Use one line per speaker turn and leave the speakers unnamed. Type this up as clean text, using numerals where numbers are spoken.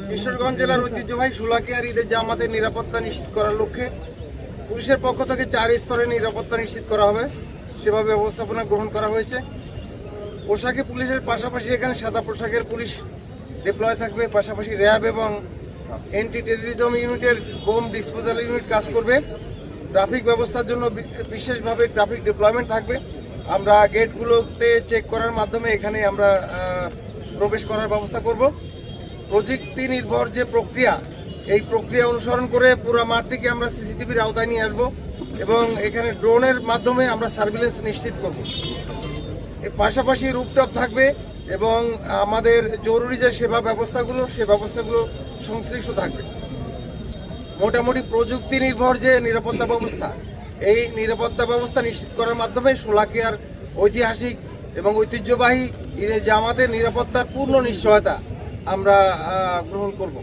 কিশোরগঞ্জ জেলার ঐতিহ্যবাহী শোলাকিয়ার ঈদের জামাতের নিরাপত্তা নিশ্চিত করার লক্ষ্যে পুলিশের পক্ষ থেকে 4 স্তরে নিরাপত্তা নিশ্চিত করা হবে, সেভাবে ব্যবস্থাপনা গ্রহণ করা হয়েছে। পোশাকে পুলিশের পাশাপাশি এখানে সাদা পোশাকের পুলিশ ডিপ্লয় থাকবে, পাশাপাশি র্যাব এবং অ্যান্টি টেররিজম ইউনিটের বোম ডিসপোজাল ইউনিট কাজ করবে। ট্রাফিক ব্যবস্থার জন্য বিশেষভাবে ট্রাফিক ডিপ্লয়মেন্ট থাকবে। আমরা গেটগুলোতে চেক করার মাধ্যমে এখানে আমরা প্রবেশ করার ব্যবস্থা করব। প্রযুক্তি নির্ভর যে প্রক্রিয়া, এই প্রক্রিয়া অনুসরণ করে পুরো মাঠটিকে আমরা সিসিটিভির আওতায় নিয়ে আসবো এবং এখানে ড্রোনের মাধ্যমে আমরা সার্ভিলেন্স নিশ্চিত করব। এর পাশাপাশি রুফটপ থাকবে এবং আমাদের জরুরি যে সেবা ব্যবস্থাগুলো, সে ব্যবস্থাগুলো সংশ্লিষ্ট থাকবে। মোটামুটি প্রযুক্তি নির্ভর যে নিরাপত্তা ব্যবস্থা, এই নিরাপত্তা ব্যবস্থা নিশ্চিত করার মাধ্যমে শোলাকিয়ার ঐতিহাসিক এবং ঐতিহ্যবাহী ঈদের জামাতের নিরাপত্তার পূর্ণ নিশ্চয়তা আমরা গ্রহণ করব।